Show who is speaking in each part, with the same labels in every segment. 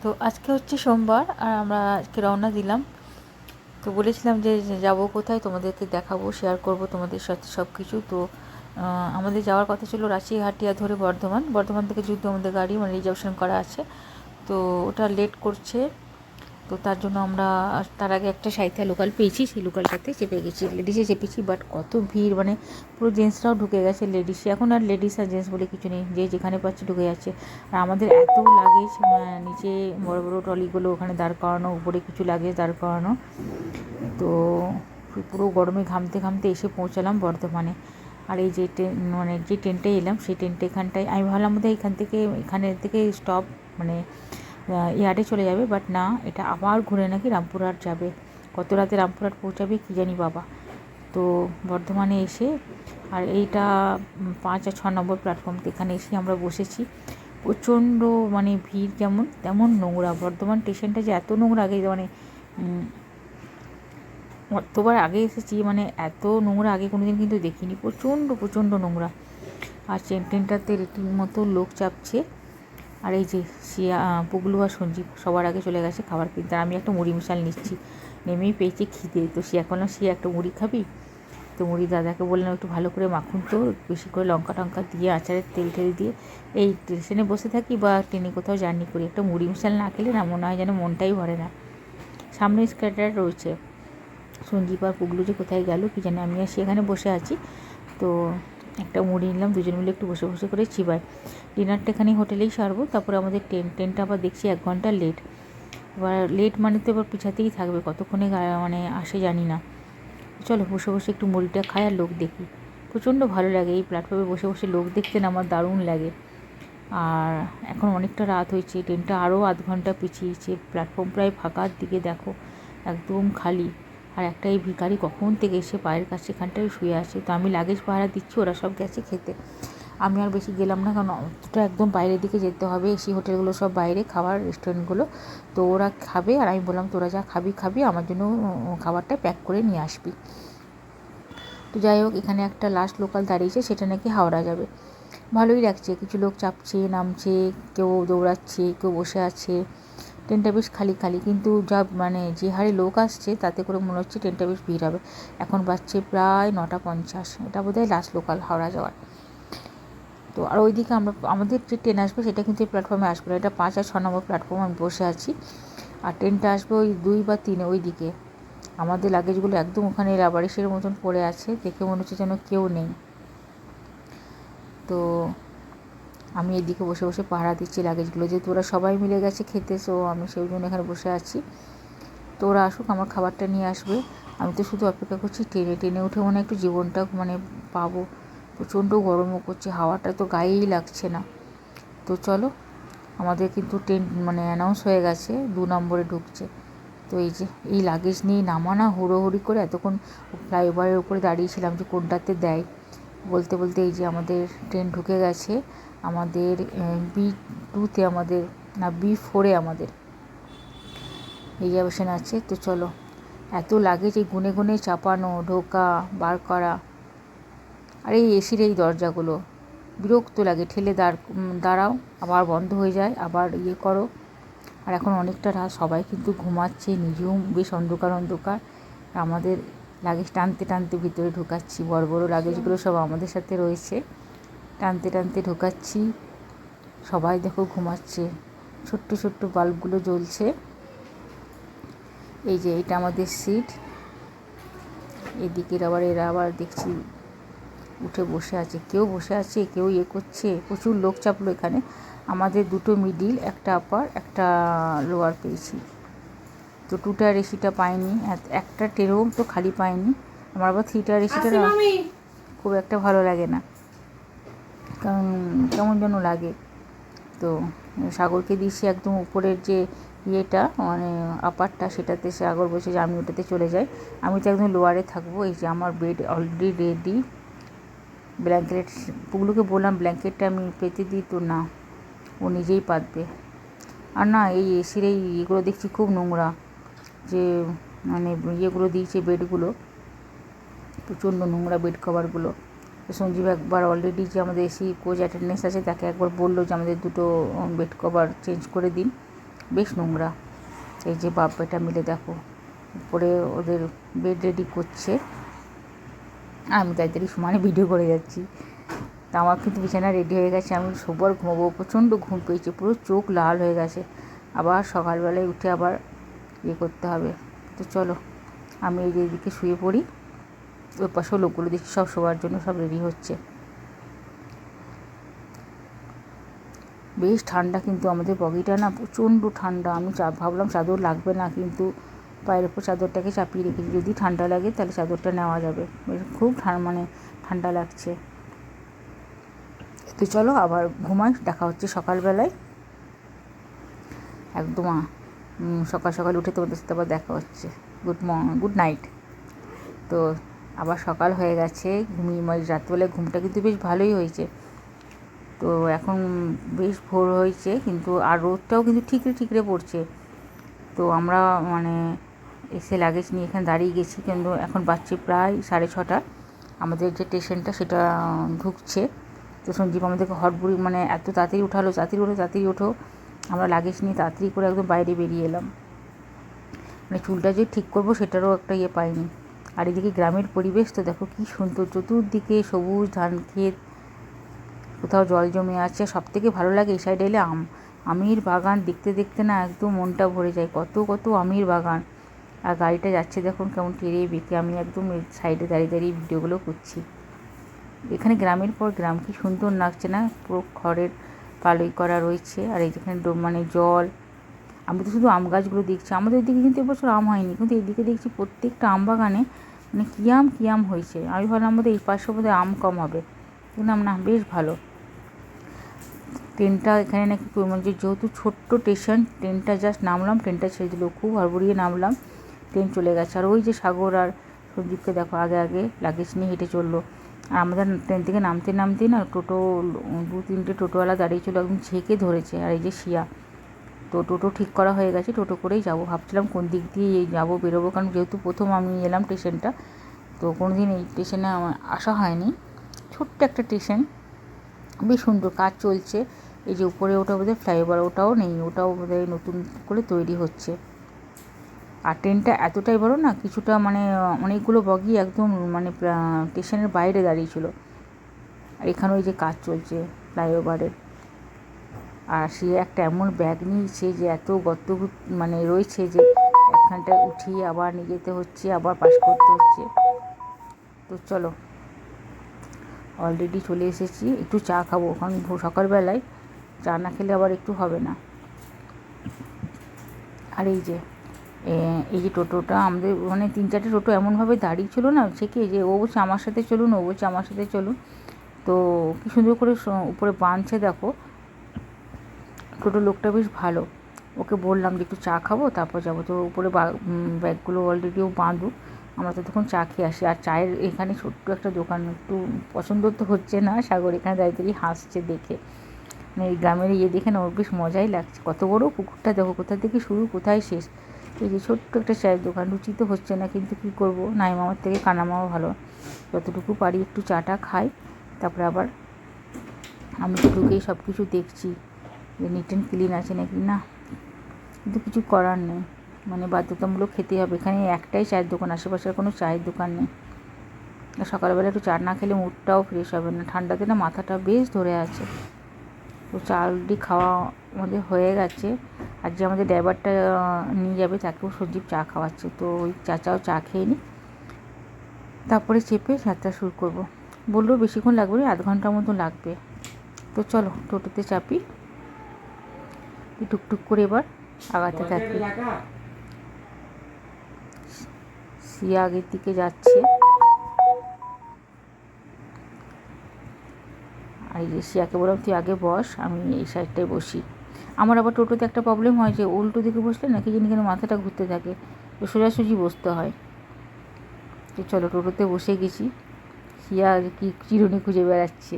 Speaker 1: তো আজকে হচ্ছে সোমবার আর আমরা আজকে রওনা দিলাম। তো বলেছিলাম যে যাব কোথায় তোমাদেরকে দেখাবো, শেয়ার করব তোমাদের সাথে সব কিছু। তো আমাদের যাওয়ার কথা ছিল রাশিহাটিয়া ধরে বর্ধমান থেকে যেহেতু আমাদের গাড়ি রিজার্ভেশন করা আছে, তো ওটা লেট করছে। তো তার জন্য আমরা তার আগে একটা সাঁইথিয়া লোকাল পেয়েছি, সেই লোকালটাতে চেপে গেছি, লেডিসে চেপেছি। বাট কত ভিড়, পুরো জেন্টসরাও ঢুকে গেছে লেডিসে। এখন আর লেডিস আর জেন্টস বলে কিছু নেই, যে যেখানে পাচ্ছে ঢুকে যাচ্ছে। আর আমাদের এত লাগেজ, নিচে বড় বড় ট্রলিগুলো ওখানে দাঁড় করানো, উপরে কিছু লাগেজ দাঁড় করানো। তো পুরো গরমে ঘামতে ঘামতে এসে পৌঁছালাম বর্ধমানে। আর এই যে যে ট্রেনটায় এলাম, সেই ট্রেনটা এখানটায়, আমি ভাবলাম বোধহয় এখানে থেকে স্টপ ইয়ার্ডে চলে যাবে, বাট না, এটা আবার ঘুরে নাকি রামপুরহাট যাবে। কত রাতে রামপুরহাট পৌঁছাবে কী জানি বাবা। তো বর্ধমানে এসে, আর এইটা 5 আর 6 নম্বর প্ল্যাটফর্ম, এখানে এসে আমরা বসেছি। প্রচণ্ড ভিড় যেমন তেমন নোংরা। বর্ধমান স্টেশনটা যে এত নোংরা, আগে অতবার আগে এসেছি, এত নোংরা আগে কোনোদিন কিন্তু দেখিনি। প্রচণ্ড নোংরা। আর ট্রেনটাতে রীতিমতো লোক চাপছে। আর এই যে পুগলু আর সঞ্জীব সবার আগে চলে গেছে খাবার কিনতে। আর আমি একটা মুড়ি মিশাল নিচ্ছি, নেমেই পেয়েছি খিদে। তো সে একটা মুড়ি খাবি। তো মুড়ি দাদাকে বললাম একটু ভালো করে মাখুন, তো বেশি করে লঙ্কা টঙ্কা দিয়ে, আচারের তেল টেল দিয়ে। এই স্টেশনে বসে থাকি বা ট্রেনে কোথাও জার্নি করি, একটা মুড়ি মিশাল না খেলে না মনে হয় যেন মনটাই ভরে না। সামনে স্ক্যাটার রয়েছে। সঞ্জীব আর পুগলু যে কোথায় গেল কি জানি, আমি আর সেখানে বসে আছি। তো একটা মুড়ি নিলাম, দুজন মিলে একটু বসে বসে করে চিবাই। ডিনারটা এখানে হোটেলেই সারবো। তারপরে আমাদের ট্রেনটা আবার দেখছি 1 ঘন্টা লেট। এবার লেট তো এবার পিছাতেই থাকবে, কতক্ষণে আসে জানি না। চলো বসে বসে একটু মুড়িটা খাই আর লোক দেখি। প্রচণ্ড ভালো লাগে এই প্ল্যাটফর্মে বসে বসে লোক দেখতে, না আমার দারুণ লাগে। আর এখন অনেকটা রাত হয়েছে, ট্রেনটা আরও আধ ঘন্টা পিছিয়েছে। প্ল্যাটফর্ম প্রায় ফাঁকার দিকে দেখো, একদম খালি। আর একটা এই ভিখারি কখন থেকে এসে পায়ের কাছে এখানটায় শুয়ে আছে। তো আমি লাগেজ পাহারা দিচ্ছি, ওরা সব গেছে খেতে। আমি আর বেশি গেলাম না, কারণ অতটা একদম বাইরের দিকে যেতে হবে। এসি হোটেলগুলো সব বাইরে, খাবার রেস্টুরেন্টগুলো। তো ওরা খাবে, আর আমি বললাম তোরা যা খাবি আমার জন্য খাবারটা প্যাক করে নিয়ে আসবি। তো যাই হোক, এখানে একটা লাস্ট লোকাল দাঁড়িয়েছে, সেটা নাকি হাওড়া যাবে। ভালোই লাগছে, কিছু লোক চাপছে নামছে, কেউ দৌড়াচ্ছে, কেউ বসে আছে। ট্রেনটা বেশ খালি খালি, কিন্তু যা যে হারে লোক আসছে তাতে করে মনে হচ্ছে ট্রেনটা বেশ ভিড় হবে। এখন বাজছে প্রায় 9:50, এটা বোধহয় লাস্ট লোকাল হাওড়া যাওয়ার। তো আর ওইদিকে আমাদের যে ট্রেন আসবে সেটা কিন্তু এই প্ল্যাটফর্মে আসবে না, এটা 5 আর 6 নম্বর প্ল্যাটফর্মে আমি বসে আছি। আর ট্রেনটা আসবে ওই 2 বা 3 ওই দিকে। আমাদের লাগেজগুলো একদম ওখানে রাবারিশের মতন পড়ে আছে, দেখে মনে হচ্ছে যেন কেউ নেই। তো আমি এদিকে বসে বসে পাহারা দিচ্ছি লাগেজগুলো, যেহেতু ওরা সবাই মিলে গেছে খেতে, সো আমি সেই জন্য এখানে বসে আছি। তো ওরা আসুক, আমার খাবারটা নিয়ে আসবে। আমি তো শুধু অপেক্ষা করছি ট্রেনে উঠে একটু জীবনটা পাবো। প্রচণ্ড গরমও করছে, হাওয়াটা তো গায়েই লাগছে না। তো চলো, আমাদের কিন্তু ট্রেন অ্যানাউন্স হয়ে গেছে, 2 নম্বরে ঢুকছে। তো এই যে এই লাগেজ নিয়ে নামানা হুড়োহুড়ি করে এতক্ষণ ফ্লাইওভারের উপরে দাঁড়িয়েছিলাম যে কোনটাতে দেয়। বলতে বলতে এই যে আমাদের ট্রেন ঢুকে গেছে। আমাদের B2-তে B4-এ আমাদের রিজার্ভেশন আছে। তো চলো, এত লাগেজ এই গুনে গুনে চাপানো, ঢোকা বার করা। আর এই এসির এই দরজাগুলো বিরক্ত লাগে, ঠেলে দাঁড়াও, আবার বন্ধ হয়ে যায়, আবার করো। আর এখন অনেকটা রাত, সবাই কিন্তু ঘুমাচ্ছে, নিজেও বেশ অন্ধকার। আমাদের লাগেজ টানতে টানতে ভিতরে ঢোকাচ্ছি, বড় বড় লাগেজগুলো সব আমাদের সাথে রয়েছে, টানতে টানতে ঢোকাচ্ছি। সবাই দেখো ঘুমাচ্ছে, ছোট্ট ছোট্ট বাল্বগুলো জ্বলছে। এই যে এটা আমাদের সিট, এদিকের এরা আবার দেখছি উঠে বসে আছে, কেউ বসে আছে, কেউ করছে। প্রচুর লোক চাপলো এখানে। আমাদের 2টো মিডিল, একটা আপার একটা লোয়ার পেয়েছি। তো 2 টায়ার এসিটা পাইনি, একটা ট্রেনও তো খালি পাইনি। আমার আবার 3 টায়ার এসিটা খুব একটা ভালো লাগে না, কারণ কেমন যেন লাগে। তো সাগরকে দিয়েছি একদম উপরের যে আপারটা, সেটাতে সাগর বসে যে আমি ওটাতে চলে যাই। আমি তো একদম লোয়ারে থাকবো। এই যে আমার বেড অলরেডি রেডি। ব্ল্যাঙ্কেট পুগলুকে বললাম ব্ল্যাঙ্কেটটা আমি পেতে দিই, তো না, ও নিজেই পাতবে। আর না, এই এসির এগুলো দেখছি খুব নোংরা, যে ইয়েগুলো দিয়েছে বেডগুলো, প্রচণ্ড নোংরা বেড কভারগুলো। তো সঞ্জীব একবার অলরেডি যে আমাদের এসি কোচ অ্যাটেন্ডেন্স আছে তাকে একবার বললো যে আমাদের 2টো বেড কভার চেঞ্জ করে দিন। বেশ নোংরা। এই যে বাপ বেটা মিলে দেখো উপরে ওদের বেড রেডি করছে, আমি তাড়াতাড়ি সমানে ভিডিও করে যাচ্ছি। তা আমার কিন্তু বিছানা রেডি হয়ে গেছে, আমি শোবার ঘুমাবো, প্রচণ্ড ঘুম পেয়েছে, পুরো চোখ লাল হয়ে গেছে। আবার সকালবেলায় উঠে আবার করতে হবে। তো চলো আমি এই যে এদিকে শুয়ে পড়ি, ওই পাশেও লোকগুলো দেখি সব শোবার জন্য সব রেডি হচ্ছে। বেশ ঠান্ডা কিন্তু আমাদের বগিটা না, প্রচণ্ড ঠান্ডা। আমি ভাবলাম চাদর লাগবে না, কিন্তু পায়ের ওপর চাদরটাকে চাপিয়ে রেখেছি, যদি ঠান্ডা লাগে তাহলে চাদরটা নেওয়া যাবে। খুব ঠান্ডা লাগছে। তো চলো আবার ঘুমাই, দেখা হচ্ছে সকালবেলায়। একদম সকাল সকাল উঠে তোমাদের সাথে আবার দেখা হচ্ছে। Good night. তো আবার সকাল হয়ে গেছে, রাত্রিবেলায় ঘুমটা কিন্তু বেশ ভালোই হয়েছে। তো এখন বেশ ভোর হয়েছে, কিন্তু আর রোদটাও কিন্তু ঠিকরে পড়ছে। তো আমরা এসে লাগেজ নিয়ে এখানে দাঁড়িয়ে গেছি, কিন্তু এখন বাজছে প্রায় 6:30। আমাদের যে স্টেশনটা সেটা ঢুকছে। তো সঞ্জীব আমাদেরকে হটবুড়ি এত তাড়াতাড়ি উঠালো, তাড়াতাড়ি ওঠো। আমরা লাগেজ নিয়ে তাড়াতাড়ি করে একদম বাইরে বেরিয়ে এলাম। চুলটা যে ঠিক করবো সেটারও একটা পাইনি। আর এদিকে গ্রামের পরিবেশ তো দেখো কী সুন্দর, চতুর্দিকে সবুজ ধান ক্ষেত, কোথাও জল জমে আছে। সবথেকে ভালো লাগে এই সাইডে এলে আমের বাগান দেখতে দেখতে না একদম মনটা ভরে যায়, কত আমের বাগান। আর গাড়িটা যাচ্ছে দেখুন কেমন টেরে বেঁকে, আমি একদম সাইডে দাঁড়িয়ে ভিডিওগুলো করছি। এখানে গ্রামের পর গ্রাম, কি সুন্দর লাগছে না, পুরো খড়ের পালই করা রয়েছে। আর এইখানে জল। আমি তো শুধু আম গাছগুলো দেখছি, আমাদের দিকে কিন্তু এবছর আম হয়নি, কিন্তু এদিকে দেখছি প্রত্যেকটা আম বাগানে কী আম হয়েছে। আমি ভাবলাম আমাদের এই পাশে বোধহয় আম কম হবে, কিন্তু না, বেশ ভালো। ট্রেনটা এখানে নাকি যেহেতু ছোট্ট স্টেশন, ট্রেনটা জাস্ট নামলাম, ট্রেনটা ছেড়ে দিল, খুব হড়বড়িয়ে নামলাম, ট্রেন চলে গেছে। আর ওই যে সাগর আর সঞ্জীবকে দেখো আগে লাগেজ নিয়ে হেঁটে চললো। আর আমাদের ট্রেন থেকে নামতেই না টোটো, 2-3টে টোটোওয়ালা দাঁড়িয়েছিল, একদম ঝেঁকে ধরেছে। আর এই যে শিয়া, তো টোটো ঠিক করা হয়ে গেছে, টোটো করেই যাবো। ভাবছিলাম কোন দিক দিয়ে বেরোবো, কারণ যেহেতু প্রথম আমি এলাম স্টেশনটা, তো কোনো দিন এই স্টেশনে আমার আসা হয়নি। ছোট্ট একটা স্টেশন, বেশ সুন্দর, কাজ চলছে। এই যে উপরে ওটা বোধহয় ফ্লাইওভার, ওটাও নেই, ওটাও বোধহয় নতুন করে তৈরি হচ্ছে। আর ট্রেনটা এতটাই বড় না, কিছুটা অনেকগুলো বগি একদম স্টেশনের বাইরে দাঁড়িয়েছিল। আর এখানে ওই যে কাজ চলছে ফ্লাইওভারের। আর সে একটা এমন ব্যাগ নিয়েছে যে এত গর্ত রয়েছে, যে একখানটায় উঠিয়ে আবার নিয়ে যেতে হচ্ছে, আবার পাস করতে হচ্ছে। তো চলো অলরেডি চলে এসেছি, একটু চা খাবো, কারণ সকালবেলায় চা না খেলে আবার একটু হবে না। আর এই যে টোটোটা আমাদের 3-4টে টোটো এমনভাবে দাঁড়িয়ে ছিল না, সে কি যে ও বলছে আমার সাথে চলুন, ও বলছে আমার সাথে চলুন। তো কী সুন্দর করে উপরে বাঁধছে দেখো, টোটো লোকটা বেশ ভালো। ওকে বললাম যে একটু চা খাবো তারপর যাবো, তো উপরে ব্যাগগুলো অলরেডি ও বাঁধুক, আমরা তো তখন চা খেয়ে আসি। আর চায়ের এখানে ছোট্ট একটা দোকান, একটু পছন্দ তো হচ্ছে না, সাগর এখানে দাঁড়িয়ে হাসছে দেখে, এই গ্রামের দেখে না ওর বেশ মজাই লাগছে। কত বড় পুকুরটা দেখো, কোথা থেকে শুরু কোথায় শেষ। এই যে ছোট্ট একটা চায়ের দোকান, রুচি তো হচ্ছে না, কিন্তু কী করবো, নাই মামার থেকে কানা মামা ভালো। যতটুকু পারি একটু চাটা খাই, তারপরে আবার আমি তো ঢুকেই সব কিছু দেখছি যে নিট অ্যান্ড ক্লিন আছে নাকি না, কিন্তু কিছু করার নেই, বাধ্যতামূলক খেতেই হবে। এখানে একটাই চায়ের দোকান, আশেপাশের কোনো চায়ের দোকান নেই। সকালবেলা একটু চা না খেলে মুডটাও ফ্রেশ হবে না, ঠান্ডাতে না মাথাটা বেশ ধরে আছে। তো চা অলরেডি খাওয়া আমাদের হয়ে গেছে। আর যে আমাদের ড্রাইভারটা নিয়ে যাবে তাকেও সঞ্জীব চা খাওয়াচ্ছে, তো ওই চাচাও চা খেয়ে নিই, তারপরে চেপে যাত্রা শুরু করব। বললো বেশিক্ষণ লাগবে না, 1/2 ঘন্টার মতো লাগবে। তো চলো টোটোতে চাপি, টুকটুক করে এবার আগাতে থাকি। সিয়া আগের দিকে যাচ্ছে, আর এই যে সিয়াকে বললাম তুই আগে বস, আমি এই সাইডটায় বসি। আমার আবার টোটোতে একটা প্রবলেম হয় যে উল্টো দিকে বসলে না কি জানি কেন মাথাটা ঘুরতে থাকে, তো সোজাসুজি বসতে হয়। তো চলো টোটোতে বসে গেছি। সিয়া কি চিরুনি খুঁজে বেড়াচ্ছে।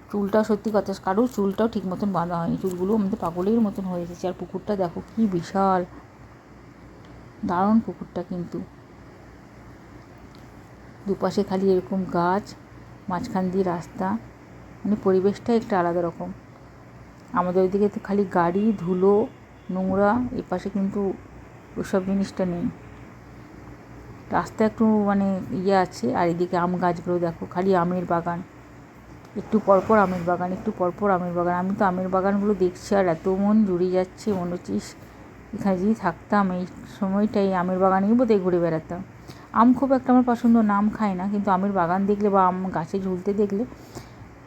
Speaker 1: চুলটাও সত্যি কথা, কারোর চুলটাও ঠিক মতন বাঁধা হয়নি, চুলগুলো আমাদের পাগলের মতন হয়ে এসেছে। আর পুকুরটা দেখো কি বিশাল, দারুণ পুকুরটা, কিন্তু দুপাশে খালি এরকম গাছ, মাঝখান দিয়ে রাস্তা, পরিবেশটা একটা আলাদা রকম। আমাদের ওইদিকে তো খালি গাড়ি ধুলো, নোংরা, এই পাশে কিন্তু ওসব জিনিসটা নেই। রাস্তা একটু মানে ইয়ে আছে, আর এদিকে আম গাছগুলো দেখো, খালি আমের বাগান, একটু পরপর আমের বাগান, একটু পরপর আমের বাগান। আমি তো আমের বাগানগুলো দেখছি আর এত মন জুড়ে যাচ্ছে, মনে হচ্ছে এখানে যদি থাকতাম এই সময়টাই আমের বাগানেই বোধহয় ঘুরে বেড়াতাম। আম খুব একটা আমার পছন্দ না, আম খাই না, কিন্তু আমের বাগান দেখলে বা আম গাছে ঝুলতে দেখলে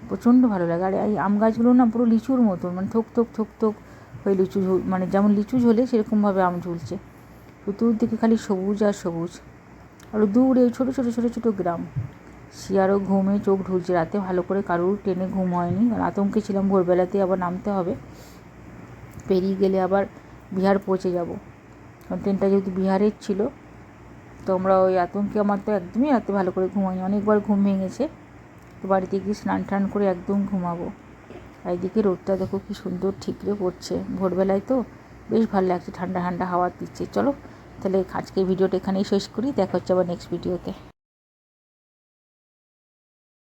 Speaker 1: প্রচণ্ড ভালো লাগে। আর এই আম গাছগুলো না পুরো লিচুর মতন, মানে থোক থোক থোক থোক হয়ে লিচু মানে যেমন লিচু ঝোলে সেরকমভাবে আম ঝুলছে, চতুর্দিকে খালি সবুজ আর সবুজ। আর দূরে ছোটো ছোটো ছোটো ছোটো গ্রাম। শিয়ারও ঘুমে চোখ ঢুলছে, রাতে ভালো করে কারুর ট্রেনে ঘুম হয়নি, কারণ আতঙ্কে ছিলাম ভোরবেলাতে আবার নামতে হবে, পেরিয়ে গেলে আবার বিহার পৌঁছে যাব, কারণ ট্রেনটা যেহেতু বিহারের ছিল। তো আমরা ওই আতঙ্কে আমার তো একদমই রাতে ভালো করে ঘুম হয়নি, অনেকবার ঘুম ভেঙেছে। তো বাড়িতে গিয়ে স্নান টান করে একদম ঘুমাবো। আর এদিকে রোদটা দেখো কী সুন্দর ঠিকরে পড়ছে ভোরবেলায়, তো বেশ ভালো লাগছে, ঠান্ডা ঠান্ডা হাওয়া দিচ্ছে। চলো তাহলে আজকে ভিডিওটা এখানেই শেষ করি, দেখা হচ্ছে আবার নেক্সট ভিডিওতে।